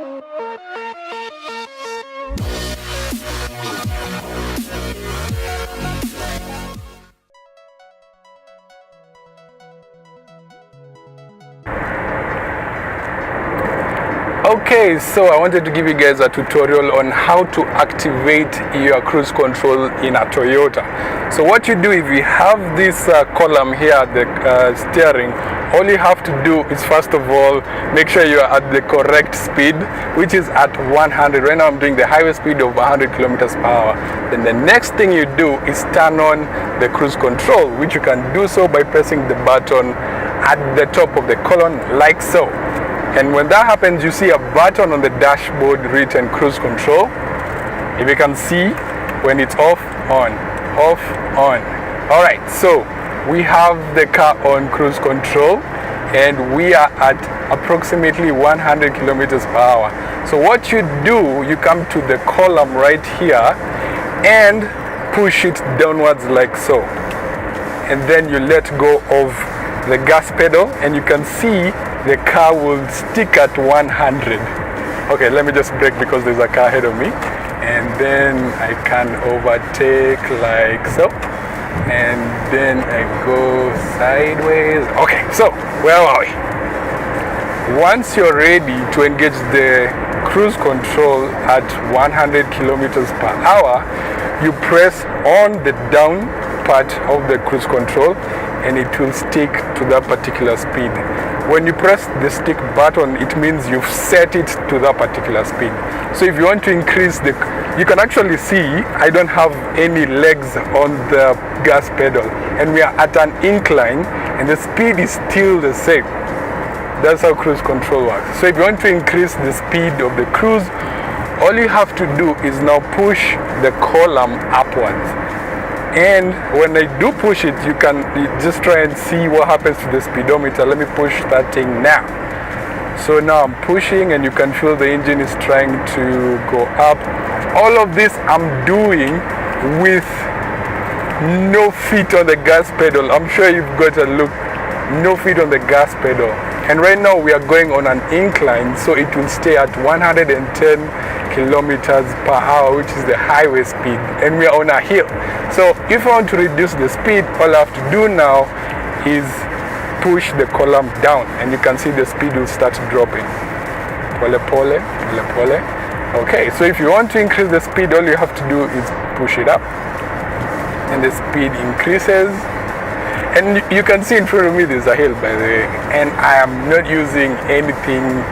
Okay, so I wanted to give you guys a tutorial on how to activate your cruise control in a Toyota. So what you do, if you have this column here at the steering, all you have to do is, first of all, make sure you are at the correct speed, which is at 100. Right now I'm doing the highway speed of 100 kilometers per hour. Then the next thing you do is turn on the cruise control, which you can do so by pressing the button at the top of the column, like so. And when that happens, you see a button on the dashboard written cruise control. If you can see, when it's off, on, off, on. All right, so we have the car on cruise control and we are at approximately 100 kilometers per hour. So what you do, you come to the column right here and push it downwards like so. And then you let go of the gas pedal and you can see the car will stick at 100. Okay, let me just brake because there's a car ahead of me. And then I can overtake like so. And then I go sideways. Okay, so where are we? Once you're ready to engage the cruise control at 100 kilometers per hour, you press on the down part of the cruise control and it will stick to that particular speed. When you press the stick button, it means you've set it to that particular speed. So if you want to increase the, you can actually see I don't have any legs on the gas pedal and we are at an incline and the speed is still the same. That's how cruise control works. So if you want to increase the speed of the cruise, all you have to do is now push the column upwards. And when I do push it, you can just try and see what happens to the speedometer. Let me push that thing now. So now I'm pushing and you can feel the engine is trying to go up. All of this I'm doing with no feet on the gas pedal. I'm sure you've got a look, no feet on the gas pedal. And right now we are going on an incline, so it will stay at 110 kilometers per hour, which is the highway speed, and we are on a hill. So if I want to reduce the speed, all I have to do now is push the column down and you can see the speed will start dropping. Pole, pole, pole, pole. Okay, so if you want to increase the speed, all you have to do is push it up and the speed increases. And you can see in front of me there's a hill, by the way, and I am not using anything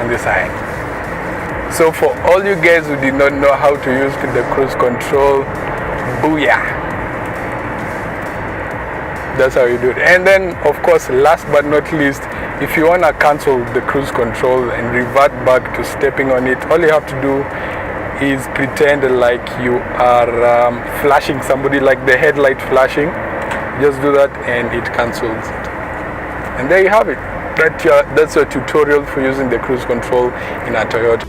on the side. So for all you guys who did not know how to use the cruise control, booyah! That's how you do it. And then, of course, last but not least, if you want to cancel the cruise control and revert back to stepping on it, all you have to do is pretend like you are flashing somebody, like the headlight flashing. Just do that and it cancels it. And there you have it. That's your tutorial for using the cruise control in a Toyota.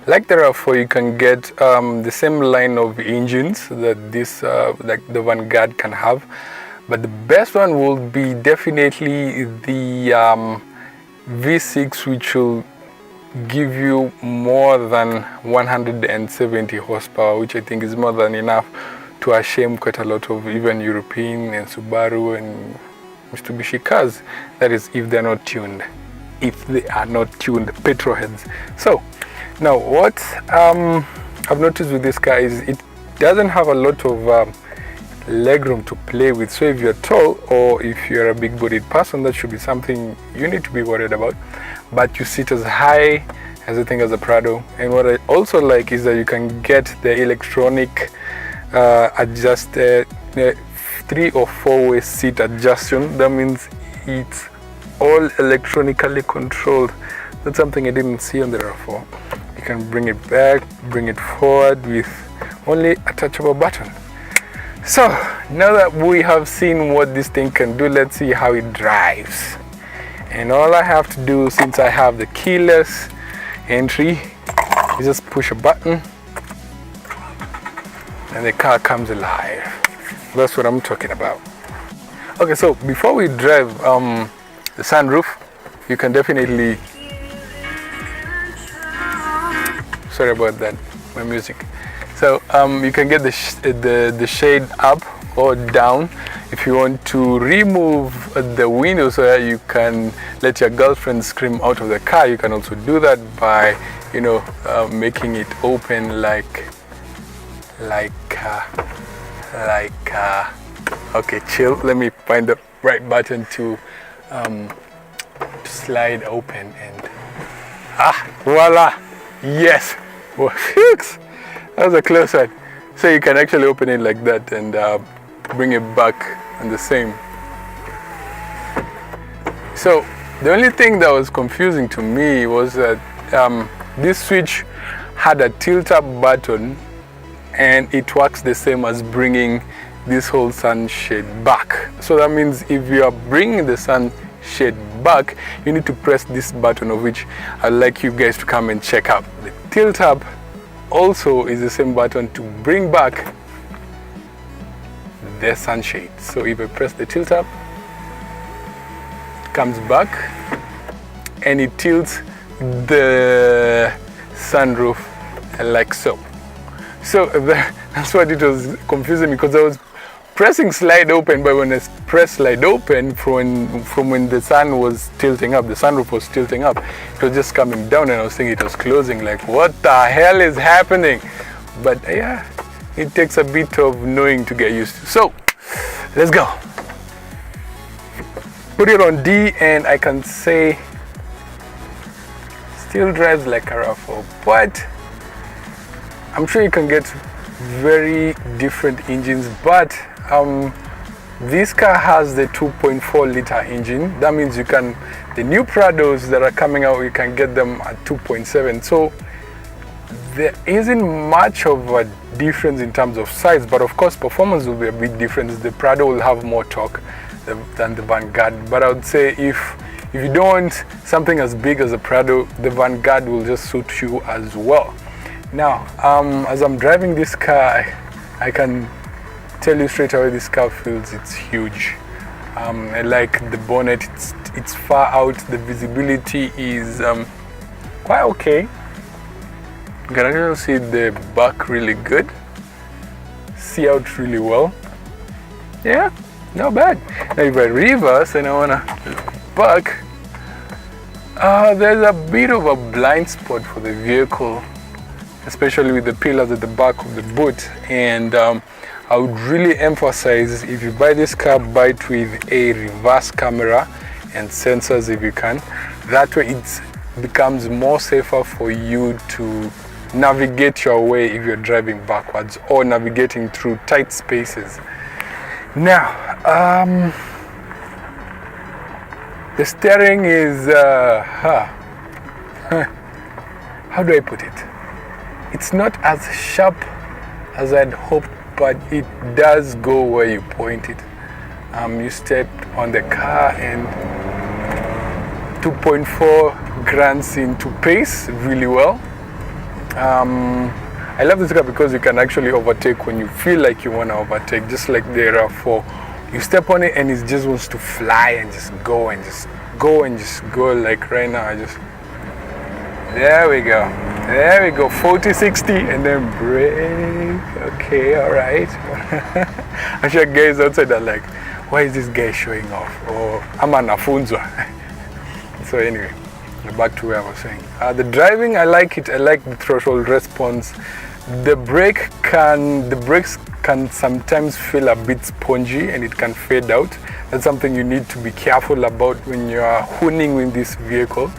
Like the RAV4, you can get the same line of engines that this, like the Vanguard can have, but the best one will be definitely the V6, which will give you more than 170 horsepower, which I think is more than enough to ashame quite a lot of even European and Subaru and Mitsubishi cars. That is, if they're not tuned. If they are not tuned, petrol heads. So now what I've noticed with this car is it doesn't have a lot of legroom to play with. So if you're tall or if you're a big-bodied person, that should be something you need to be worried about. But you sit as high as I think as a Prado. And what I also like is that you can get the electronic adjusted 3 or 4-way seat adjustment. That means it's all electronically controlled. That's something I didn't see on the RAV4. You can bring it back, bring it forward with only a touch of a button. So now that we have seen what this thing can do, let's see how it drives. And all I have to do, since I have the keyless entry, is just push a button and the car comes alive. That's what I'm talking about. Okay, so before we drive the sunroof, you can definitely, sorry about that, my music. So you can get the shade up or down. If you want to remove the window so that you can let your girlfriend scream out of the car, you can also do that by, you know, making it open like okay, chill. Let me find the right button to slide open, and voila, yes, fix. That was a close one. So you can actually open it like that and bring it back on the same. So the only thing that was confusing to me was that this switch had a tilt up button, and it works the same as bringing this whole sunshade back. So that means if you are bringing the sunshade back, you need to press this button, of which I'd like you guys to come and check out. The tilt up also is the same button to bring back the sunshade. So if I press the tilt up, it comes back and it tilts the sunroof like so. So that's what it was confusing me, because I was pressing slide open, but when I pressed slide open from when the sun was tilting up, the sunroof was tilting up, it was just coming down, and I was thinking it was closing, like what the hell is happening? But yeah, it takes a bit of knowing to get used to. So let's go. Put it on D, and I can say still drives like a RAV4, but I'm sure you can get very different engines, but this car has the 2.4 liter engine. That means you can, the new Prados that are coming out, you can get them at 2.7. So there isn't much of a difference in terms of size, but of course performance will be a bit different. The Prado will have more torque than the Vanguard, but I would say if you don't want something as big as the Prado, the Vanguard will just suit you as well. Now, as I'm driving this car, I can tell you straight away this car feels it's huge. I like the bonnet, it's far out, the visibility is quite okay. You can actually see the back really good, see out really well. Yeah, not bad. Now if I reverse and I wanna look back, there's a bit of a blind spot for the vehicle, especially with the pillars at the back of the boot. And I would really emphasize, if you buy this car, buy it with a reverse camera and sensors if you can. That way it becomes more safer for you to navigate your way if you're driving backwards or navigating through tight spaces. Now, the steering is, how do I put it? It's not as sharp as I'd hoped, but it does go where you point it. You stepped on the car and 2.4 grants into pace really well. I love this car because you can actually overtake when you feel like you want to overtake, just like the RAV4. You step on it and it just wants to fly and just go and just go and just go. Like right now, I just, there we go, 40, 60, and then brake. Okay, all right. I'm sure guys outside are like, why is this guy showing off? Or I'm an afunzwa. So anyway, back to where I was saying. The driving, I like it. I like the throttle response. The brakes can sometimes feel a bit spongy and it can fade out. That's something you need to be careful about when you are hooning with this vehicle.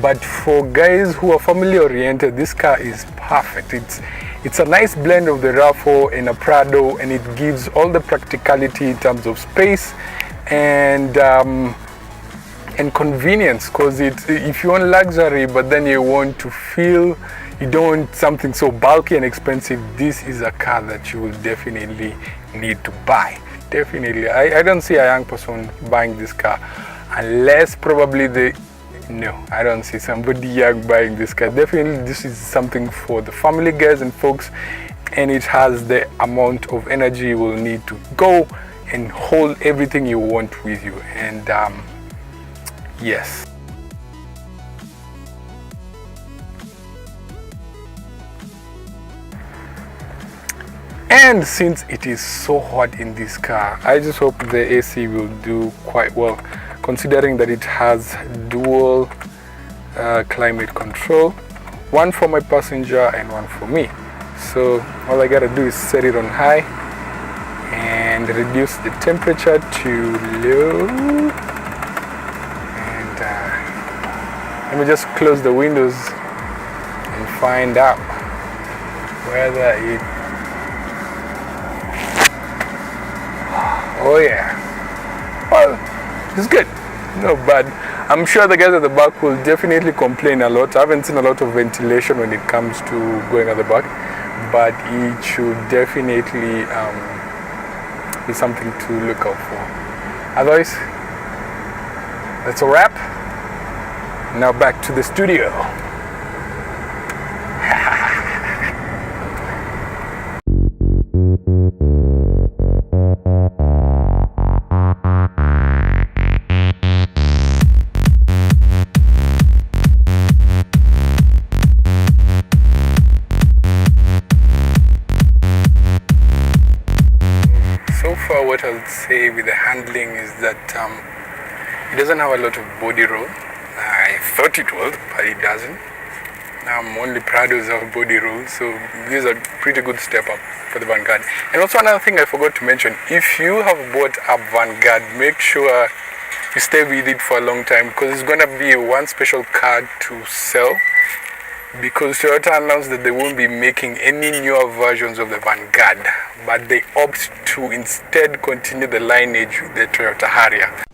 But for guys who are family oriented, this car is perfect. It's a nice blend of the RAV4 and a Prado, and it gives all the practicality in terms of space and convenience. Because if you want luxury but then you want to feel, you don't want something so bulky and expensive, this is a car that you will definitely need to buy. Definitely. I don't see a young person buying this car unless probably no, I don't see somebody young buying this car. Definitely this is something for the family guys and folks, and it has the amount of energy you will need to go and hold everything you want with you. And yes. And since it is so hot in this car, I just hope the AC will do quite well, considering that it has dual climate control, one for my passenger and one for me. So all I gotta do is set it on high and reduce the temperature to low, and let me just close the windows and find out whether it... Oh yeah, well, it's good, no bad. I'm sure the guys at the back will definitely complain a lot. I haven't seen a lot of ventilation when it comes to going at the back, but it should definitely be something to look out for. Otherwise, that's a wrap. Now back to the studio. What I would say with the handling is that it doesn't have a lot of body roll. I thought it would, but it doesn't. I'm only proud of body roll, so this is a pretty good step up for the Vanguard. And also another thing I forgot to mention, if you have bought a Vanguard, make sure you stay with it for a long time, because it's going to be one special car to sell, because Toyota announced that they won't be making any newer versions of the Vanguard, but they opt to instead continue the lineage with the Toyota Harrier.